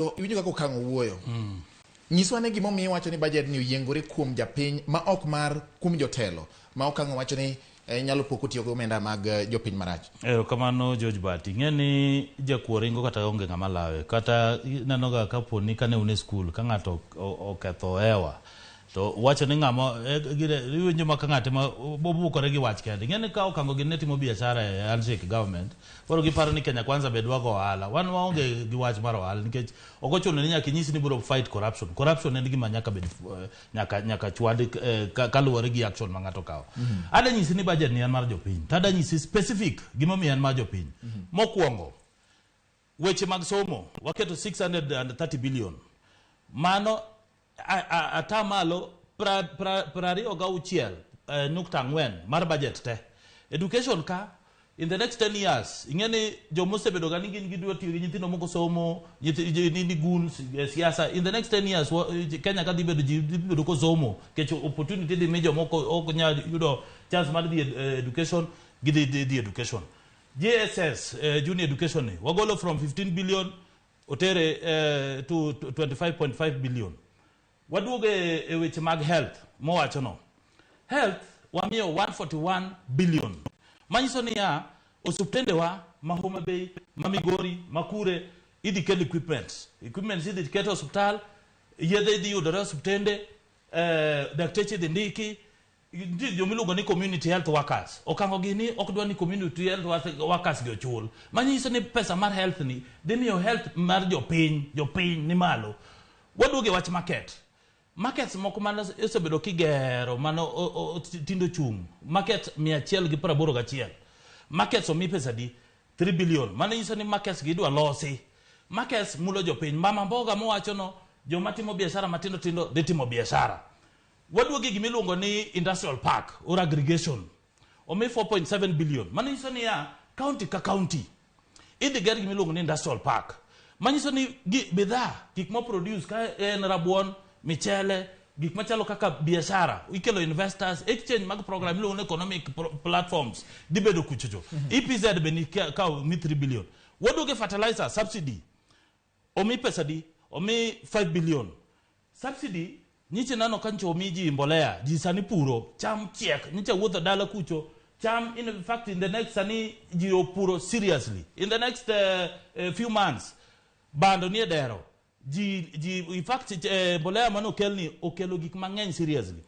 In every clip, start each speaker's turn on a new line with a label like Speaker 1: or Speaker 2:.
Speaker 1: Iwinjo kaka okang' wuoyo. Nyiswa ne gimo miyo wacho ni budget ni oyiengore kuom japiny ma ok mar kuom jotelo ma okang' wacho ni nyalo poko tiyo go omenda mag jopiny marach.
Speaker 2: Kamano George Bati ng'eni jakuoringo kata onge ng'ama lawe kata nanoga kapo ni kane une skul ka ng'ato oketho hewa to wacho ni ng'ama iwinjo ma ka ng'ate ma bobukore gi wach kende ng'eni ka okango gi netimo biashara e handshake government koro giparo ni Kenya Kwanza bedwa go ohala wan waonge gi wach mar ohala nikech ok ochuno ni nyaka inyisi ni biro fight corruption en gima nyaka bed nyaka chwad kaluwore gi action ma ng'ato kawo. Ada nyisi ni budget ni en mar jopiny tada nyisi specific gima mi en mar jopiny. Mokwongo weche mag somo waketo 630 billion mano atamalo 26.4 mar budget te. Education ka in the next 10 years ingeni jomose bedo gani gin gidwa tiyo gi nyithindo moko somo ni gun siasa in the next 10 years Kenya ka dibedo ko somo kech opportunity di mejo moko ok nya yudo chance mar di education di education. JSS junior education ni wagolo from 15 billion otere to 25.5 billion. Waduoge e weche mag health mowacho no. Health wamiyo 141 billion. Manyiso ni ya osuptende wa Homa Bay, Migori, Makure idi kel equipment idi keto hospital yedhe idi yudore osuptende dakteche di ndiki jomiluongo ni community health workers okango gini ok dwa ni community health workers go chul. Manyiso ni pesa mar health ni dhi miyo health mar jopiny ni malo. Waduoge wach markets moko mano osebedo kigero mano tindo chung market 181 markets omi pesa di 3 billion mano nyiso ni markets gidwa losi markets mulo jopiny mama mboga mowacho no joma timo biashara matindo dhi timo biashara. Waduogi gimiluongo ni industrial park or aggregation omi 4.7 billion mano nyiso ni ya county ka county idhi ger gimiluongo ni industrial park manyiso ni bidhaa gik mo produce ka en rabuon michele gik machalo kaka biashara ikelo investors exchange mag program iluongo economic platforms dibedo kuchocho. EPZ beni ka mi 3 billion. Waduoge fertilizer subsidy omi pesa di omi 5 billion. Subsidy nyiche nano kancho omi ji mbolea ji sani puro cham chiek nyiche wuotho dala kucho cham in fact in the next sani ji opuro seriously in the next few months bando ni edero in fact mbolea mano okelo gik mang'eny seriously.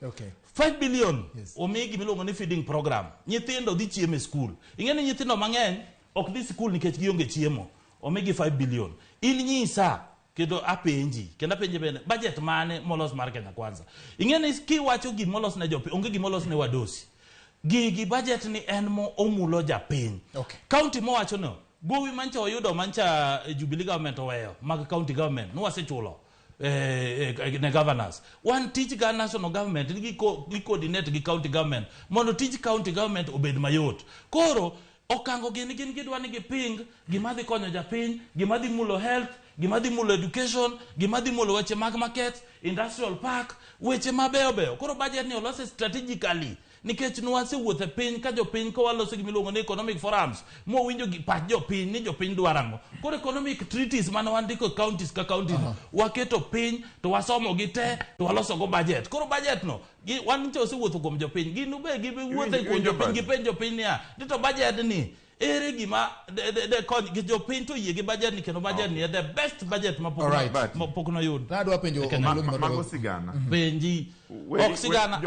Speaker 2: 5 billion omigi milongo ni feeding program nyithindo dhi chiemo e school ing'eni nyithindo mang'eny ok dhi school nikech gionge chiemo omigi 5 billion. In nyisa kendo apenji bende budget mane molos mar Kenya Kwanza ing'eni kiwacho gimolos ne jopiny onge gimolos ne wadosi gigi budget ni en mo omulo japiny. County mowacho no gowi mancha oyudo mancha Jubilee government oweyo mag county government nwasechulo ne governors one teach ga national government gi coordinate gi county government mondo teach county government obed mayot. Koro okango gin gidwa ni giping gima dhi konyo japiny gima dhi mulo health gima dhi mulo education gima dhi mulo weche mag market industrial park weche mabeyo. Koro budget ni olose strategically nikech nwase wuothe piny ka jopiny ko waloso gimiluongo ni economic forums mo winjo gi pach jopiny ni jopiny dwarango. Koro economic treaties mane wandiko counties ka counties waketo piny to wasomo gi te to waloso go budget. Koro budget no wan nche osewuotho kuom jopiny gin ube giwuothe kuom jopiny gipenjo jopiny niya to budget ni ere gima de jopiny to yie gi budget ni kendo budget ni the best budget mapok no yud.
Speaker 1: Nadwa penjo
Speaker 3: mago sigana
Speaker 2: penji ok sigana